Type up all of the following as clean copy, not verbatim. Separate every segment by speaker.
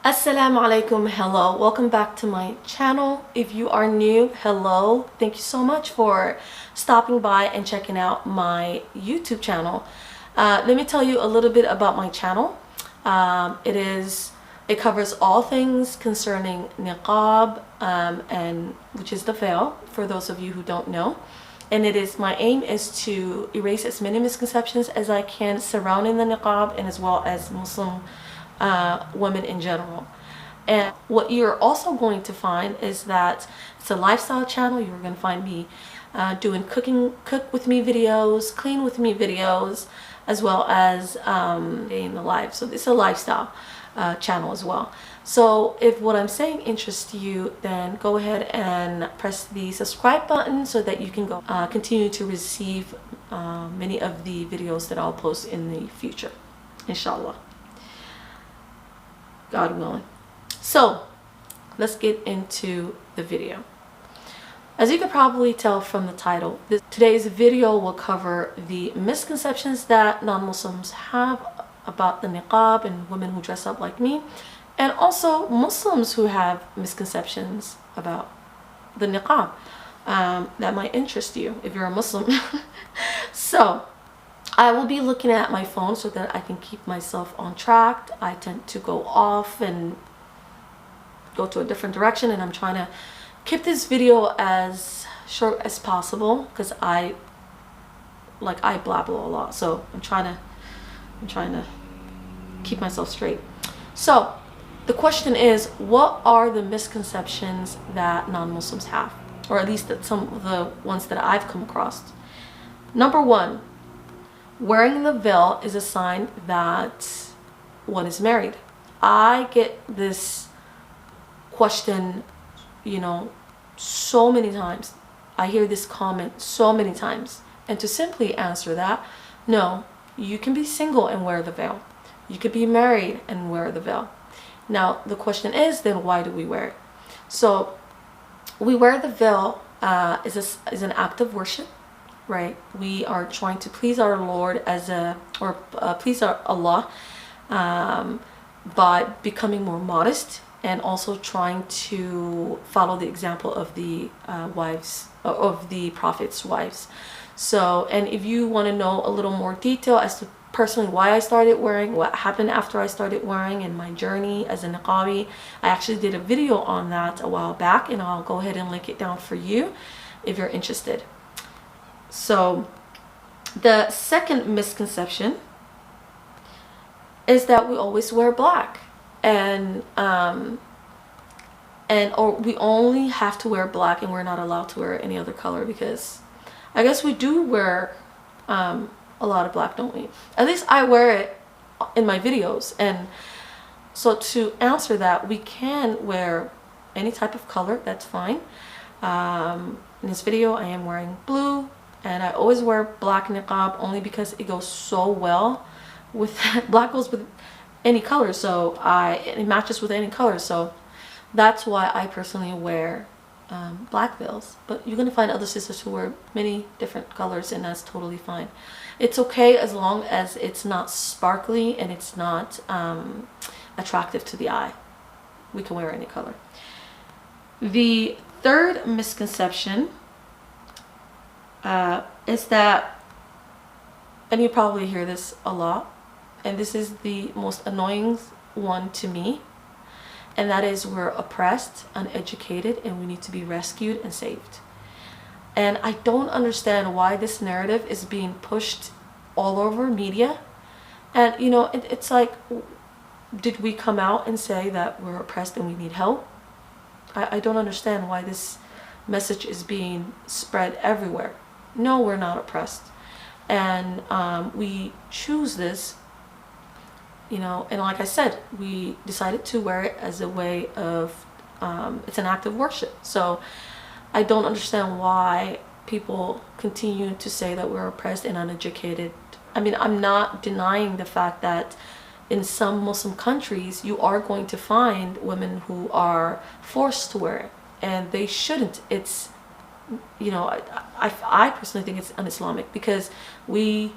Speaker 1: Assalamu alaikum. Hello, welcome back to my channel. If you are new, hello, thank you so much for stopping by and checking out my YouTube channel. Let me tell you a little bit about my channel. It covers all things concerning niqab, and which is the veil for those of you who don't know. And my aim is to erase as many misconceptions as I can surrounding the niqab, and as well as Muslim women in general. And what you're also going to find is that it's a lifestyle channel. You're going to find me doing cook with me videos, clean with me videos, as well as day in the life. So it's a lifestyle channel as well. So if what I'm saying interests you, then go ahead and press the subscribe button so that you can continue to receive many of the videos that I'll post in the future, inshallah, God willing. So let's get into the video. As you can probably tell from the title, today's video will cover the misconceptions that non-Muslims have about the niqab and women who dress up like me, and also Muslims who have misconceptions about the niqab that might interest you if you're a Muslim. So I will be looking at my phone so that I can keep myself on track. I tend to go off and go to a different direction, and I'm trying to keep this video as short as possible because I blabble a lot. So I'm trying to keep myself straight. So the question is, what are the misconceptions that non-Muslims have, or at least that some of the ones that I've come across? Number one, wearing the veil is a sign that one is married. I get this question, so many times. I hear this comment so many times. And to simply answer that, no, you can be single and wear the veil. You could be married and wear the veil. Now, the question is, then why do we wear it? So we wear the veil is an act of worship. Right, we are trying to please our Lord please our Allah by becoming more modest, and also trying to follow the example of the wives of the Prophet's wives. So, and if you want to know a little more detail as to personally why I started wearing, what happened after I started wearing, and my journey as a niqabi, I actually did a video on that a while back, and I'll go ahead and link it down for you if you're interested. So the second misconception is that we always wear black, or we only have to wear black and we're not allowed to wear any other color, because I guess we do wear a lot of black, don't we? At least I wear it in my videos. And so to answer that, we can wear any type of color, that's fine. In this video I am wearing blue, and I always wear black niqab only because it goes so well with black goes with any color, so it matches with any color. So that's why I personally wear black veils. But you're gonna find other sisters who wear many different colors, and that's totally fine. It's okay as long as it's not sparkly and it's not attractive to the eye. We can wear any color. The third misconception is that, and you probably hear this a lot, and this is the most annoying one to me, and that is we're oppressed, uneducated, and we need to be rescued and saved. And I don't understand why this narrative is being pushed all over media. And it's like, did we come out and say that we're oppressed and we need help? I don't understand why this message is being spread everywhere. No, we're not oppressed, and we choose this, and like I said, we decided to wear it as a way of it's an act of worship. So I don't understand why people continue to say that we're oppressed and uneducated. I mean, I'm not denying the fact that in some Muslim countries you are going to find women who are forced to wear it, and they shouldn't. It's I personally think it's un-Islamic, because we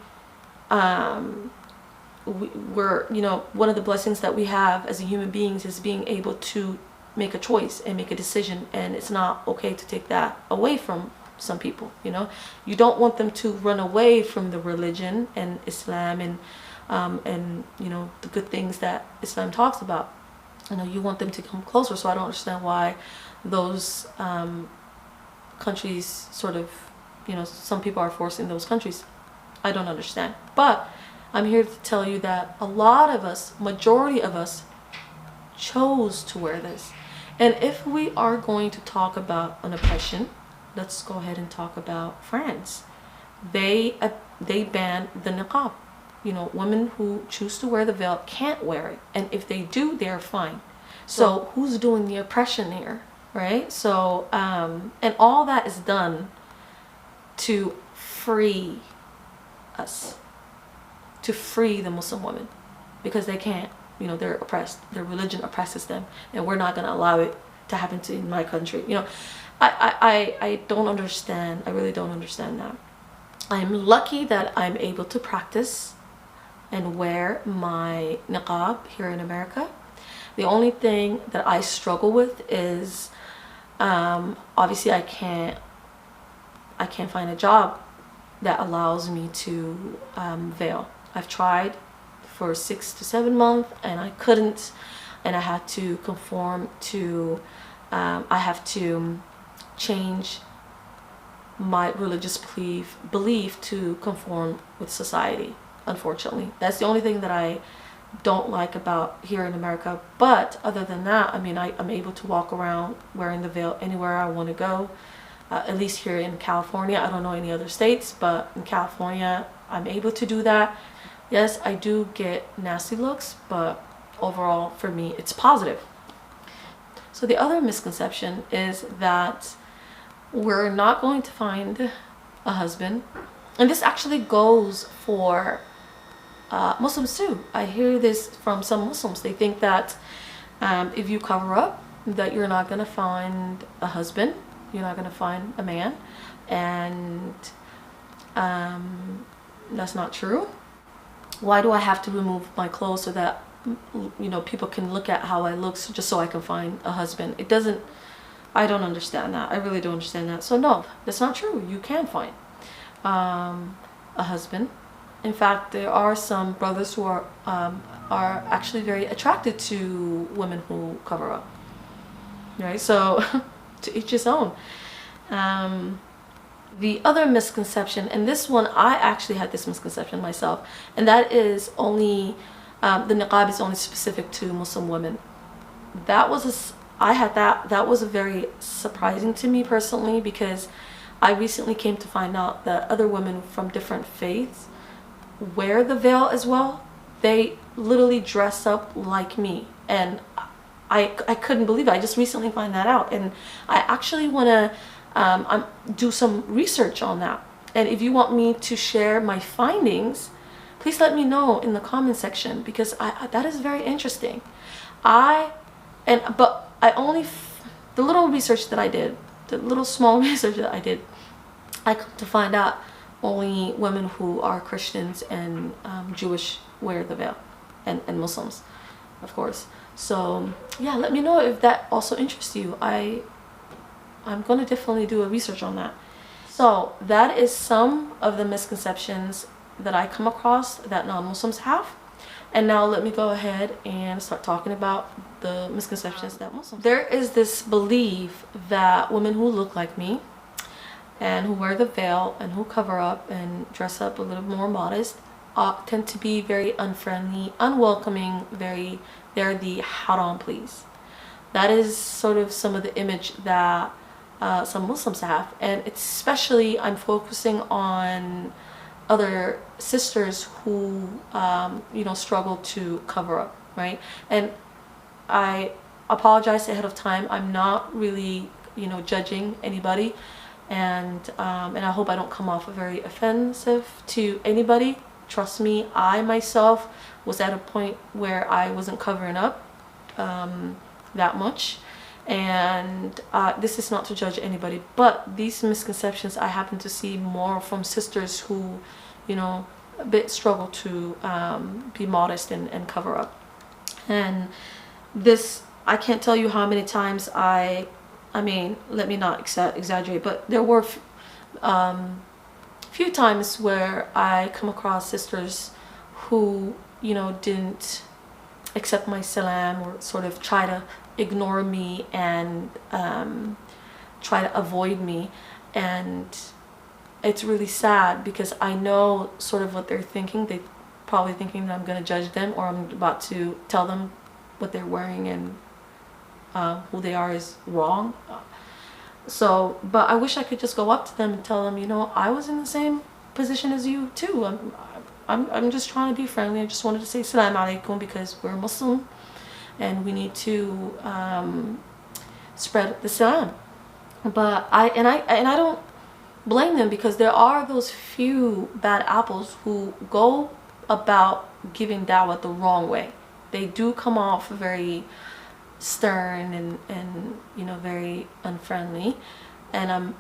Speaker 1: we're, you know, one of the blessings that we have as a human beings is being able to make a choice and make a decision, and it's not okay to take that away from some people. You know, you don't want them to run away from the religion and Islam and you know, the good things that Islam talks about. You know, you want them to come closer. So I don't understand why those countries sort of, you know, some people are forcing those countries. I don't understand. But I'm here to tell you that a lot of us, majority of us, chose to wear this. And if we are going to talk about an oppression, let's go ahead and talk about France. They banned the niqab. You know, women who choose to wear the veil can't wear it, and if they do, they're fine. So who's doing the oppression here, right? So and all that is done to free us, to free the Muslim women, because they can't, you know, they're oppressed, their religion oppresses them, and we're not going to allow it to happen to in my country. You know, I don't understand. I really don't understand that. I'm lucky that I'm able to practice and wear my niqab here in America. The only thing that I struggle with is obviously I can't find a job that allows me to veil. I've tried for 6 to 7 months and I couldn't, and I had to conform to I have to change my religious belief to conform with society. Unfortunately, that's the only thing that I don't like about here in America. But other than that, I mean, I'm able to walk around wearing the veil anywhere I want to go, at least here in California. I don't know any other states, but in California I'm able to do that. Yes, I do get nasty looks, but overall for me it's positive. So the other misconception is that we're not going to find a husband, and this actually goes for Muslims too. I hear this from some Muslims. They think that if you cover up, that you're not going to find a husband, you're not going to find a man, and that's not true. Why do I have to remove my clothes so that, you know, people can look at how I look just so I can find a husband? It doesn't, I don't understand that. I really don't understand that. So no, that's not true. You can find a husband. In fact, there are some brothers who are actually very attracted to women who cover up, right? So to each his own. The other misconception, and this one I actually had this misconception myself, and that is only the niqab is only specific to Muslim women. That was that was very surprising to me personally, because I recently came to find out that other women from different faiths wear the veil as well. They literally dress up like me, and I couldn't believe it. I just recently find that out, and I actually want to do some research on that. And if you want me to share my findings, please let me know in the comment section, because that is very interesting. But I only the little research that I did, the little small research that I did, I come to find out only women who are Christians and Jewish wear the veil, and Muslims, of course. So yeah, let me know if that also interests you. I'm going to definitely do a research on that. So that is some of the misconceptions that I come across that non-Muslims have. And now let me go ahead and start talking about the misconceptions that Muslims. There is this belief that women who look like me and who wear the veil and who cover up and dress up a little more modest tend to be very unfriendly, unwelcoming, they're the haram please. That is sort of some of the image that some Muslims have, and especially I'm focusing on other sisters who you know, struggle to cover up, right? And I apologize ahead of time. I'm not really, you know, judging anybody, and I hope I don't come off very offensive to anybody. Trust me, I myself was at a point where I wasn't covering up that much, and this is not to judge anybody, but these misconceptions I happen to see more from sisters who, you know, a bit struggle to be modest and cover up. And this, I can't tell you how many times I mean, let me not exaggerate, but there were few times where I come across sisters who, you know, didn't accept my salam, or sort of try to ignore me and try to avoid me. And it's really sad, because I know sort of what they're thinking. They probably thinking that I'm going to judge them, or I'm about to tell them what they're wearing and who they are is wrong. So, but I wish I could just go up to them and tell them, you know, I was in the same position as you too. I'm just trying to be friendly. I just wanted to say salam alaikum because we're Muslim and we need to spread the salam. But I don't blame them, because there are those few bad apples who go about giving dawah the wrong way. They do come off very stern and you know, very unfriendly, and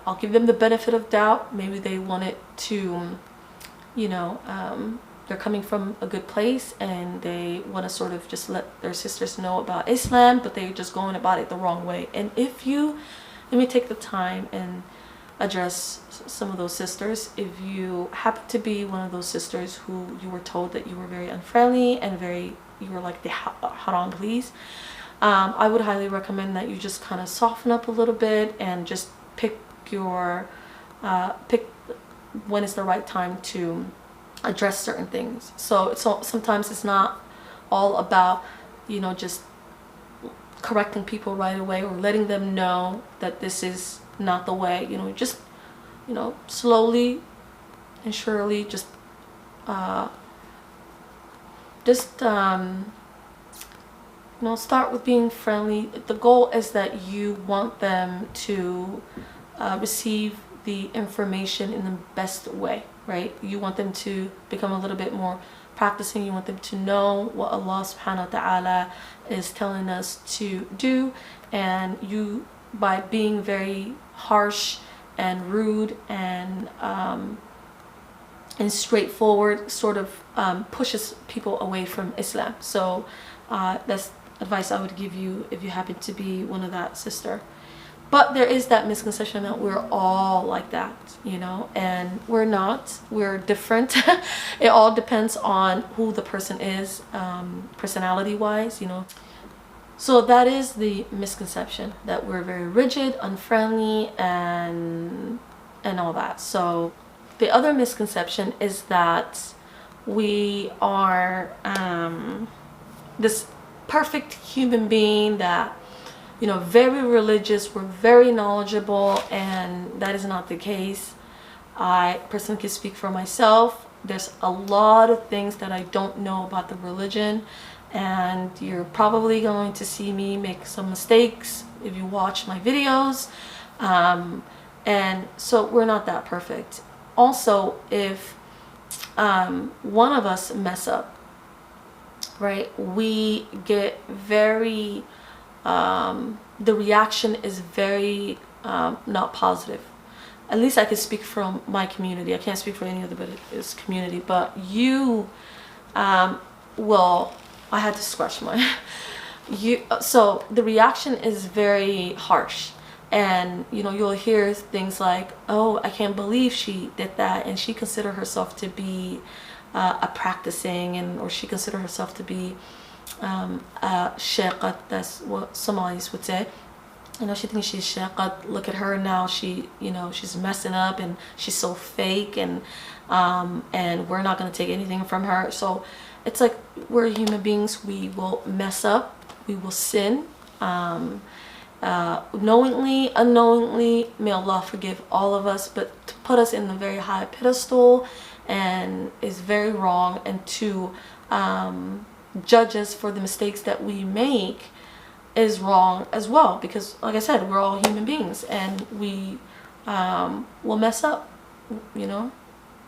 Speaker 1: I'll give them the benefit of doubt. Maybe they want it to, you know, they're coming from a good place and they want to sort of just let their sisters know about Islam, but they're just going about it the wrong way. And if you, let me take the time and address some of those sisters. If you happen to be one of those sisters who you were told that you were very unfriendly and you were like the haram please, I would highly recommend that you just kind of soften up a little bit and just pick when is the right time to address certain things. So sometimes it's not all about, you know, just correcting people right away or letting them know that this is not the way. You know, just, you know, slowly and surely just you know, start with being friendly. The goal is that you want them to receive the information in the best way, right? You want them to become a little bit more practicing. You want them to know what Allah subhanahu wa ta'ala is telling us to do. And you, by being very harsh and rude and straightforward, sort of pushes people away from Islam. So that's advice I would give you if you happen to be one of that sister. But there is that misconception that we're all like that, you know, and we're not. We're different. It all depends on who the person is, personality wise, you know. So that is the misconception, that we're very rigid, unfriendly, and all that. So the other misconception is that we are this perfect human being that, you know, very religious, we're very knowledgeable, and that is not the case. I personally can speak for myself. There's a lot of things that I don't know about the religion, and you're probably going to see me make some mistakes if you watch my videos, and so we're not that perfect. Also, if one of us mess up, right, we get very the reaction is very not positive. At least I can speak from my community. I can't speak for any other community, but you well, I had to scratch my so the reaction is very harsh, and you know, you'll hear things like, oh, I can't believe she did that, and she considered herself to be a practicing, and or she considered herself to be a shaqat, that's what Somalis would say. You know, she thinks she's shaqat. Look at her now, she, you know, she's messing up and she's so fake, and we're not going to take anything from her. So it's like, we're human beings, we will mess up, we will sin, knowingly, unknowingly. May Allah forgive all of us, but to put us in a very high pedestal and is very wrong, and to judge us for the mistakes that we make is wrong as well, because like I said, we're all human beings and we will mess up, you know,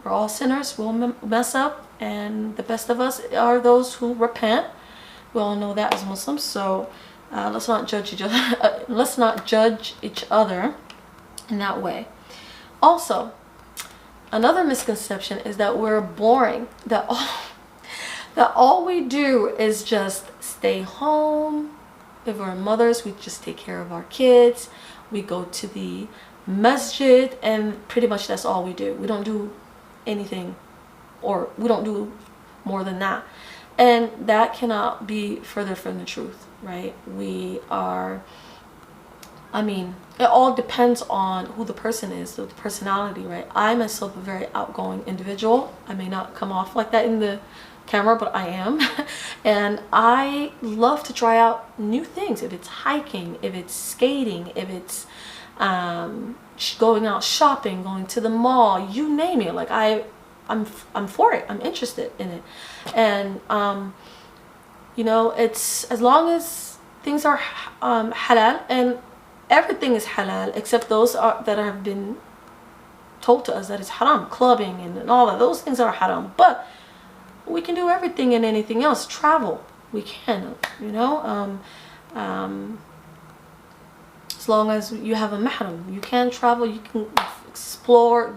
Speaker 1: we're all sinners, we'll mess up, and the best of us are those who repent. We all know that as Muslims. So let's not judge each other. Let's not judge each other in that way. Also, Another misconception is that we're boring, that all we do is just stay home. If we're mothers, we just take care of our kids. We go to the masjid, and pretty much that's all we do. We don't do anything, or we don't do more than that. And that cannot be further from the truth, right? We are, I mean, it all depends on who the person is, the personality, right? I myself a very outgoing individual. I may not come off like that in the camera, but I am. And I love to try out new things. If it's hiking, if it's skating, if it's going out shopping, going to the mall, you name it. Like I'm for it. I'm interested in it. And you know, it's as long as things are halal, and everything is halal except those that have been told to us that it's haram, clubbing and all that. Those things are haram. But we can do everything and anything else. Travel, we can, you know, as long as you have a mahram, you can travel. You can explore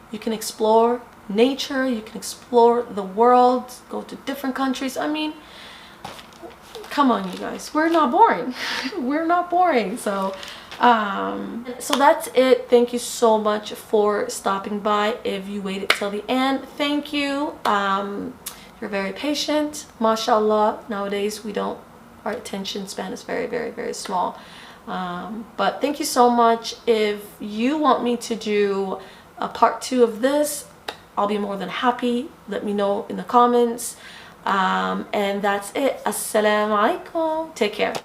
Speaker 1: you can explore nature, you can explore the world, go to different countries. I mean, come on, you guys, we're not boring. We're not boring. So that's it. Thank you so much for stopping by. If you waited till the end, thank you. You're very patient, mashallah. Nowadays our attention span is very, very, very small. But thank you so much. If you want me to do a part 2 of this, I'll be more than happy. Let me know in the comments. And that's it. Assalamu alaikum. Take care.